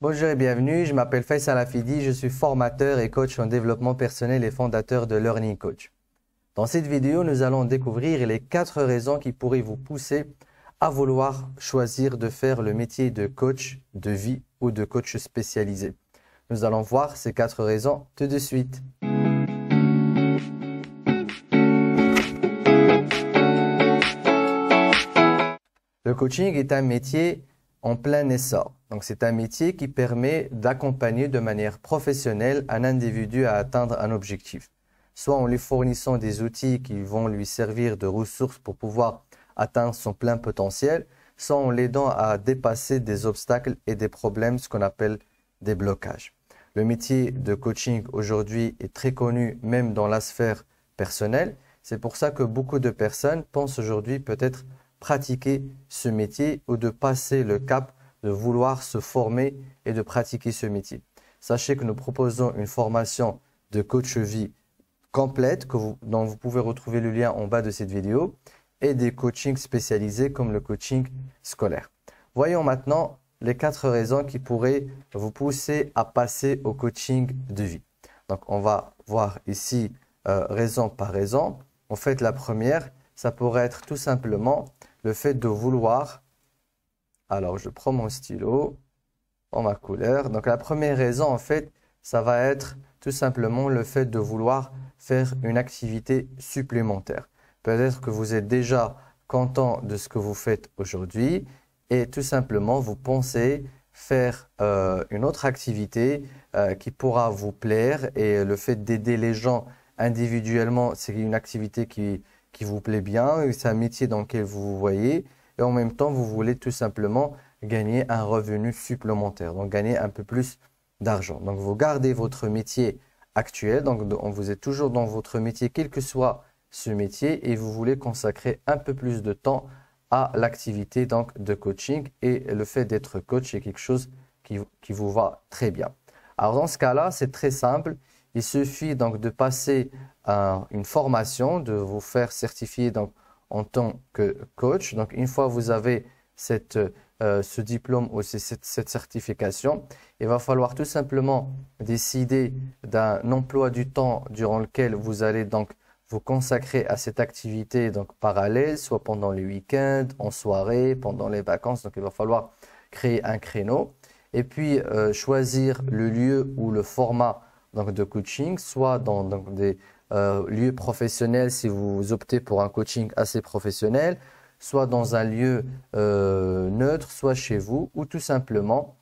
Bonjour et bienvenue, je m'appelle Faisal Afidi, je suis formateur et coach en développement personnel et fondateur de Learning Coach. Dans cette vidéo, nous allons découvrir les 4 raisons qui pourraient vous pousser à vouloir choisir de faire le métier de coach de vie ou de coach spécialisé. Nous allons voir ces 4 raisons tout de suite. Le coaching est un métier en plein essor. Donc, c'est un métier qui permet d'accompagner de manière professionnelle un individu à atteindre un objectif. Soit en lui fournissant des outils qui vont lui servir de ressources pour pouvoir atteindre son plein potentiel, soit en l'aidant à dépasser des obstacles et des problèmes, ce qu'on appelle des blocages. Le métier de coaching aujourd'hui est très connu même dans la sphère personnelle. C'est pour ça que beaucoup de personnes pensent aujourd'hui peut-être pratiquer ce métier ou de passer le cap de vouloir se former et de pratiquer ce métier. Sachez que nous proposons une formation de coach vie complète dont vous pouvez retrouver le lien en bas de cette vidéo et des coachings spécialisés comme le coaching scolaire. Voyons maintenant les 4 raisons qui pourraient vous pousser à passer au coaching de vie. Donc, on va voir ici raison par raison. En fait, la première, ça pourrait être tout simplement le fait de vouloir. Alors, je prends mon stylo, en ma couleur. Donc, la première raison, en fait, ça va être tout simplement le fait de vouloir faire une activité supplémentaire. Peut-être que vous êtes déjà content de ce que vous faites aujourd'hui et tout simplement, vous pensez faire une autre activité qui pourra vous plaire et le fait d'aider les gens individuellement, c'est une activité qui vous plaît bien, c'est un métier dans lequel vous vous voyez et en même temps, vous voulez tout simplement gagner un revenu supplémentaire, donc gagner un peu plus d'argent. Donc, vous gardez votre métier actuel, donc vous êtes toujours dans votre métier, quel que soit ce métier, et vous voulez consacrer un peu plus de temps à l'activité de coaching et le fait d'être coach est quelque chose qui vous va très bien. Alors, dans ce cas-là, c'est très simple. Il suffit donc de passer une formation, de vous faire certifier donc, en tant que coach. Donc, une fois que vous avez ce diplôme ou cette certification, il va falloir tout simplement décider d'un emploi du temps durant lequel vous allez donc vous consacrer à cette activité donc parallèle, soit pendant les week-ends, en soirée, pendant les vacances. Donc, il va falloir créer un créneau et puis choisir le lieu ou le format donc, de coaching, soit dans des lieux professionnels si vous optez pour un coaching assez professionnel, soit dans un lieu neutre, soit chez vous ou tout simplement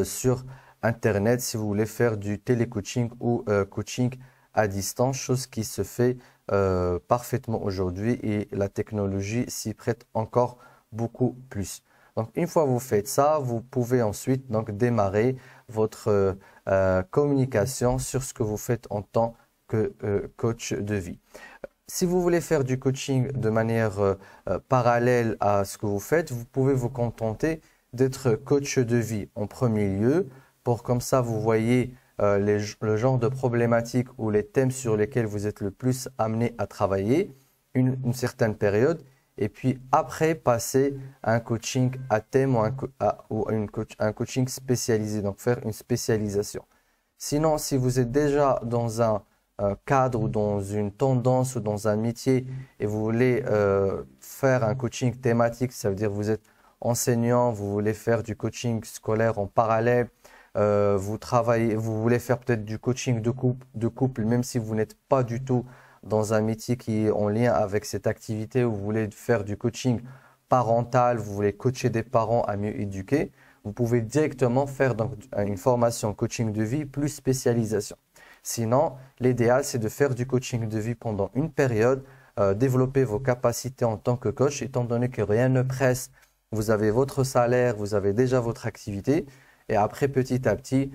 sur Internet si vous voulez faire du télécoaching ou coaching à distance, chose qui se fait parfaitement aujourd'hui et la technologie s'y prête encore beaucoup plus. Donc, une fois que vous faites ça, vous pouvez ensuite donc, démarrer votre communication sur ce que vous faites en tant que coach de vie. Si vous voulez faire du coaching de manière parallèle à ce que vous faites, vous pouvez vous contenter d'être coach de vie en premier lieu pour comme ça vous voyez le genre de problématiques ou les thèmes sur lesquels vous êtes le plus amené à travailler une certaine période et puis après passer à un coaching à thème ou un coaching spécialisé, donc faire une spécialisation. Sinon, si vous êtes déjà dans un cadre ou dans une tendance ou dans un métier et vous voulez faire un coaching thématique, ça veut dire que vous êtes enseignant, vous voulez faire du coaching scolaire en parallèle, vous voulez faire peut-être du coaching de couple, même si vous n'êtes pas du tout dans un métier qui est en lien avec cette activité, ou vous voulez faire du coaching parental, vous voulez coacher des parents à mieux éduquer, vous pouvez directement faire donc une formation coaching de vie plus spécialisation. Sinon, l'idéal, c'est de faire du coaching de vie pendant une période, développer vos capacités en tant que coach, étant donné que rien ne presse, vous avez votre salaire, vous avez déjà votre activité, et après, petit à petit,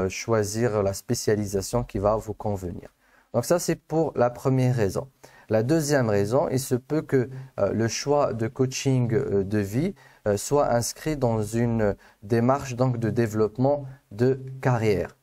choisir la spécialisation qui va vous convenir. Donc ça, c'est pour la première raison. La deuxième raison, il se peut que le choix de coaching de vie soit inscrit dans une démarche donc, de développement de carrière.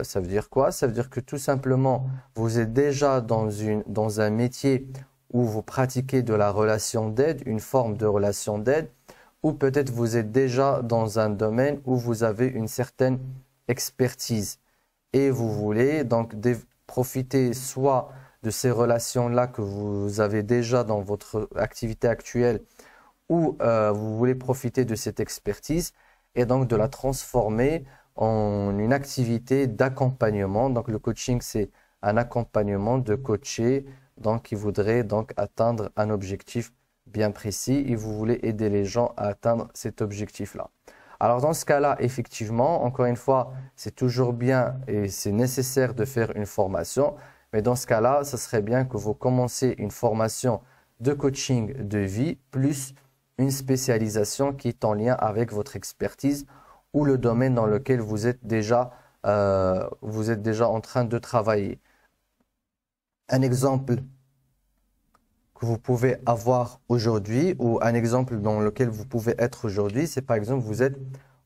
Ça veut dire quoi? Ça veut dire que tout simplement, vous êtes déjà dans un métier où vous pratiquez de la relation d'aide, une forme de relation d'aide, ou peut-être vous êtes déjà dans un domaine où vous avez une certaine expertise et vous voulez donc profiter soit de ces relations-là que vous avez déjà dans votre activité actuelle ou vous voulez profiter de cette expertise et donc de la transformer en une activité d'accompagnement. Donc le coaching, c'est un accompagnement de coacher donc qui voudrait donc atteindre un objectif bien précis et vous voulez aider les gens à atteindre cet objectif-là. Alors dans ce cas-là, effectivement, encore une fois, c'est toujours bien et c'est nécessaire de faire une formation, mais dans ce cas-là, ce serait bien que vous commenciez une formation de coaching de vie plus une spécialisation qui est en lien avec votre expertise ou le domaine dans lequel vous êtes déjà en train de travailler. Un exemple que vous pouvez avoir aujourd'hui ou un exemple dans lequel vous pouvez être aujourd'hui, c'est par exemple vous êtes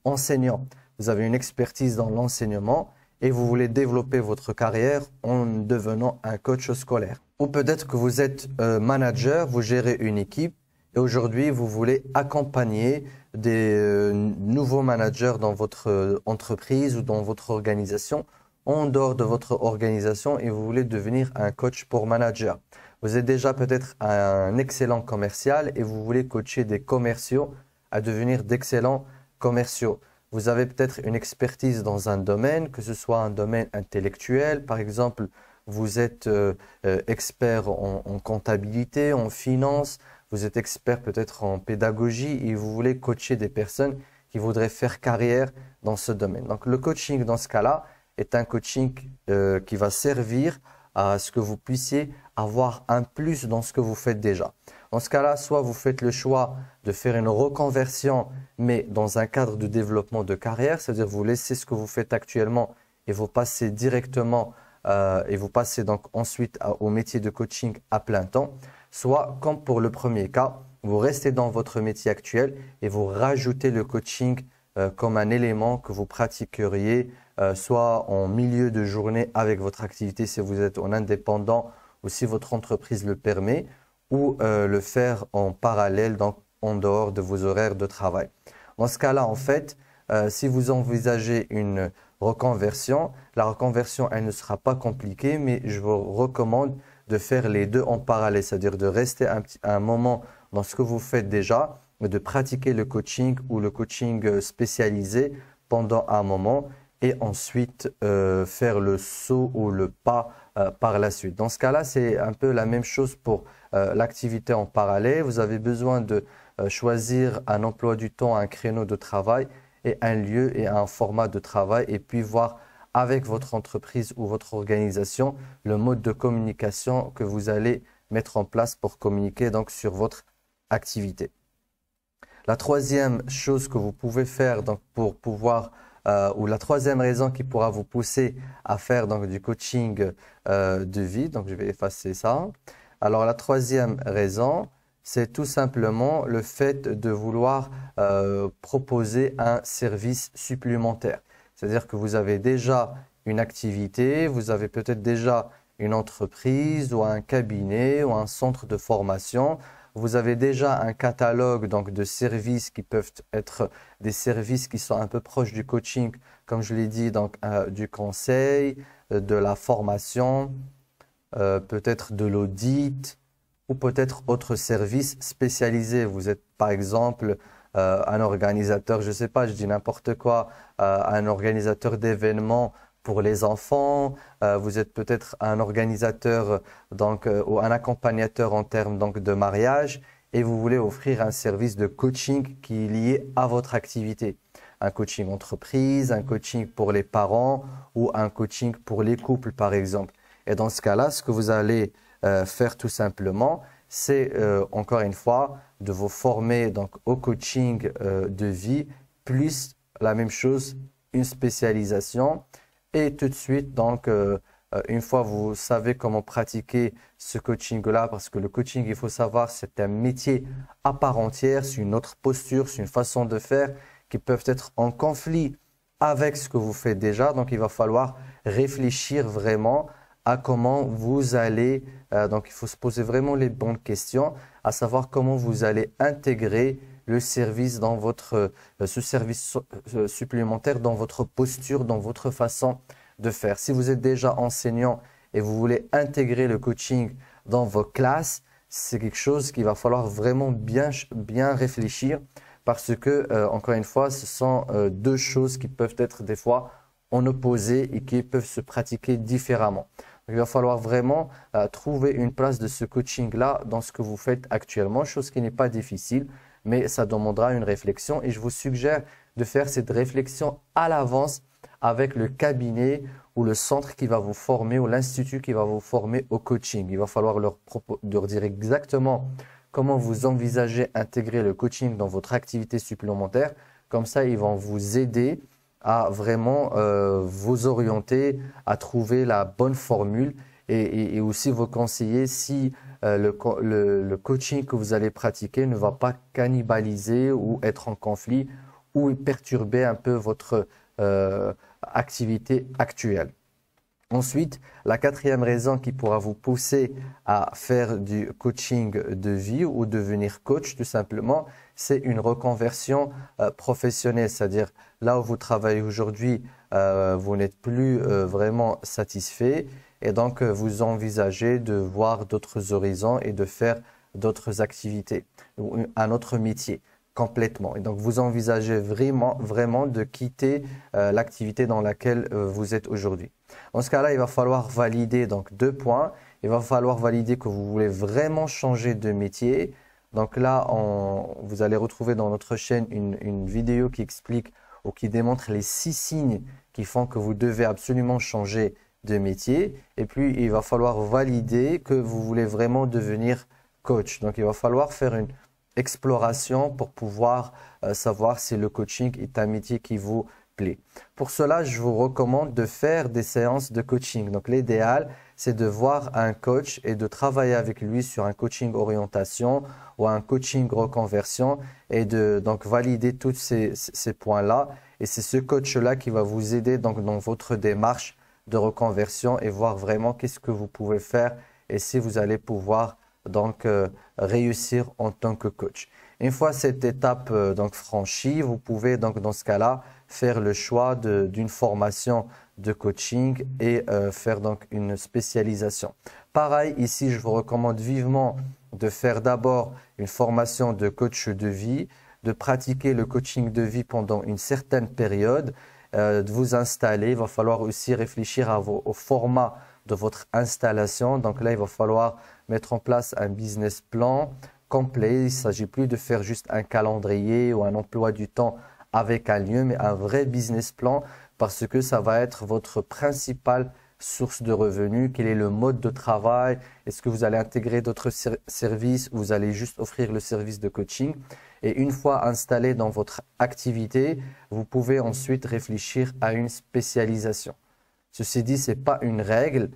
enseignant. Vous avez une expertise dans l'enseignement et vous voulez développer votre carrière en devenant un coach scolaire. Ou peut-être que vous êtes manager, vous gérez une équipe et aujourd'hui vous voulez accompagner des nouveaux managers dans votre entreprise ou dans votre organisation, en dehors de votre organisation et vous voulez devenir un coach pour manager. Vous êtes déjà peut-être un excellent commercial et vous voulez coacher des commerciaux à devenir d'excellents commerciaux. Vous avez peut-être une expertise dans un domaine, que ce soit un domaine intellectuel. Par exemple, vous êtes expert en comptabilité, en finance. Vous êtes expert peut-être en pédagogie et vous voulez coacher des personnes qui voudraient faire carrière dans ce domaine. Donc, le coaching dans ce cas-là est un coaching qui va servir à ce que vous puissiez avoir un plus dans ce que vous faites déjà. Dans ce cas-là, soit vous faites le choix de faire une reconversion, mais dans un cadre de développement de carrière, c'est-à-dire vous laissez ce que vous faites actuellement et vous passez directement et vous passez donc ensuite au métier de coaching à plein temps. Soit, comme pour le premier cas, vous restez dans votre métier actuel et vous rajoutez le coaching comme un élément que vous pratiqueriez soit en milieu de journée avec votre activité si vous êtes en indépendant ou si votre entreprise le permet, ou le faire en parallèle, donc en dehors de vos horaires de travail. Dans ce cas-là, en fait, si vous envisagez une reconversion, la reconversion, elle ne sera pas compliquée, mais je vous recommande de faire les deux en parallèle, c'est-à-dire de rester un moment dans ce que vous faites déjà, mais de pratiquer le coaching ou le coaching spécialisé pendant un moment et ensuite faire le saut ou le pas par la suite. Dans ce cas-là, c'est un peu la même chose pour l'activité en parallèle. Vous avez besoin de choisir un emploi du temps, un créneau de travail et un lieu et un format de travail et puis voir avec votre entreprise ou votre organisation le mode de communication que vous allez mettre en place pour communiquer donc sur votre activité. La troisième chose que vous pouvez faire donc pour pouvoir ou la troisième raison qui pourra vous pousser à faire donc du coaching de vie, donc je vais effacer ça. Alors la troisième raison, c'est tout simplement le fait de vouloir proposer un service supplémentaire. C'est-à-dire que vous avez déjà une activité, vous avez peut-être déjà une entreprise ou un cabinet ou un centre de formation. Vous avez déjà un catalogue donc, de services qui peuvent être des services qui sont un peu proches du coaching, comme je l'ai dit, donc, du conseil, de la formation, peut-être de l'audit ou peut-être autres services spécialisés. Vous êtes par exemple un organisateur, je ne sais pas, je dis n'importe quoi, un organisateur d'événements pour les enfants, vous êtes peut-être un organisateur donc, ou un accompagnateur en termes donc, de mariage et vous voulez offrir un service de coaching qui est lié à votre activité. Un coaching entreprise, un coaching pour les parents ou un coaching pour les couples par exemple. Et dans ce cas-là, ce que vous allez faire tout simplement, c'est encore une fois de vous former donc, au coaching de vie plus la même chose, une spécialisation. Et tout de suite, donc, une fois vous savez comment pratiquer ce coaching-là, parce que le coaching, il faut savoir, c'est un métier à part entière, c'est une autre posture, c'est une façon de faire qui peuvent être en conflit avec ce que vous faites déjà. Donc, il va falloir réfléchir vraiment à comment vous allez, donc il faut se poser vraiment les bonnes questions, à savoir comment vous allez intégrer le service dans votre, ce service supplémentaire dans votre posture, dans votre façon de faire. Si vous êtes déjà enseignant et vous voulez intégrer le coaching dans vos classes, c'est quelque chose qu'il va falloir vraiment bien réfléchir parce que, encore une fois, ce sont deux choses qui peuvent être des fois en opposé et qui peuvent se pratiquer différemment. Donc, il va falloir vraiment trouver une place de ce coaching-là dans ce que vous faites actuellement, chose qui n'est pas difficile, mais ça demandera une réflexion et je vous suggère de faire cette réflexion à l'avance avec le cabinet ou le centre qui va vous former ou l'institut qui va vous former au coaching. Il va falloir leur dire exactement comment vous envisagez intégrer le coaching dans votre activité supplémentaire. Comme ça, ils vont vous aider à vraiment vous orienter, à trouver la bonne formule et aussi vous conseiller si le coaching que vous allez pratiquer ne va pas cannibaliser ou être en conflit ou perturber un peu votre activité actuelle. Ensuite, la quatrième raison qui pourra vous pousser à faire du coaching de vie ou devenir coach tout simplement, c'est une reconversion professionnelle. C'est-à-dire là où vous travaillez aujourd'hui, vous n'êtes plus vraiment satisfait et donc vous envisagez de voir d'autres horizons et de faire d'autres activités, un autre métier. Complètement. Et donc, vous envisagez vraiment de quitter l'activité dans laquelle vous êtes aujourd'hui. Dans ce cas-là, il va falloir valider donc 2 points. Il va falloir valider que vous voulez vraiment changer de métier. Donc là, vous allez retrouver dans notre chaîne une vidéo qui explique ou qui démontre les 6 signes qui font que vous devez absolument changer de métier. Et puis, il va falloir valider que vous voulez vraiment devenir coach. Donc, il va falloir faire une exploration pour pouvoir savoir si le coaching est un métier qui vous plaît. Pour cela, je vous recommande de faire des séances de coaching. Donc, l'idéal, c'est de voir un coach et de travailler avec lui sur un coaching orientation ou un coaching reconversion et de donc valider tous ces points-là. Et c'est ce coach-là qui va vous aider donc dans votre démarche de reconversion et voir vraiment qu'est-ce que vous pouvez faire et si vous allez pouvoir donc réussir en tant que coach. Une fois cette étape donc franchie, vous pouvez donc dans ce cas-là faire le choix d'une formation de coaching et faire donc une spécialisation. Pareil, ici, je vous recommande vivement de faire d'abord une formation de coach de vie, de pratiquer le coaching de vie pendant une certaine période, de vous installer. Il va falloir aussi réfléchir au format de votre installation. Donc là, il va falloir mettre en place un business plan complet. Il ne s'agit plus de faire juste un calendrier ou un emploi du temps avec un lieu, mais un vrai business plan parce que ça va être votre principale source de revenus. Quel est le mode de travail? Est-ce que vous allez intégrer d'autres services ou vous allez juste offrir le service de coaching? Et une fois installé dans votre activité, vous pouvez ensuite réfléchir à une spécialisation. Ceci dit, ce n'est pas une règle.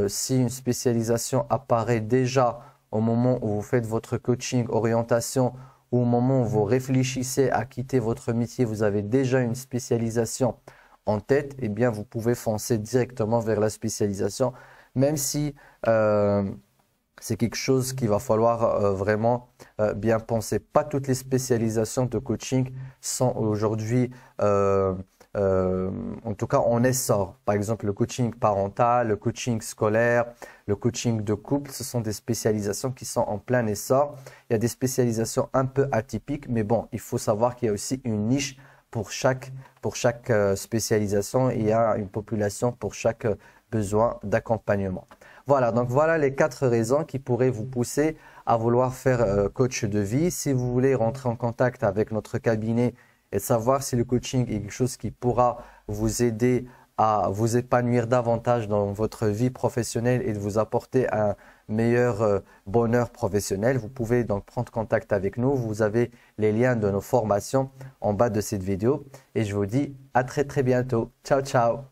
Si une spécialisation apparaît déjà au moment où vous faites votre coaching orientation ou au moment où vous réfléchissez à quitter votre métier, vous avez déjà une spécialisation en tête, eh bien, vous pouvez foncer directement vers la spécialisation, même si c'est quelque chose qu'il va falloir vraiment bien penser. Pas toutes les spécialisations de coaching sont aujourd'hui en tout cas en essor. Par exemple, le coaching parental, le coaching scolaire, le coaching de couple, ce sont des spécialisations qui sont en plein essor. Il y a des spécialisations un peu atypiques, mais bon, il faut savoir qu'il y a aussi une niche pour chaque spécialisation. Il y a une population pour chaque besoin d'accompagnement. Voilà, donc voilà les 4 raisons qui pourraient vous pousser à vouloir faire coach de vie. Si vous voulez rentrer en contact avec notre cabinet et savoir si le coaching est quelque chose qui pourra vous aider à vous épanouir davantage dans votre vie professionnelle et de vous apporter un meilleur bonheur professionnel, vous pouvez donc prendre contact avec nous. Vous avez les liens de nos formations en bas de cette vidéo et je vous dis à très bientôt. Ciao, ciao!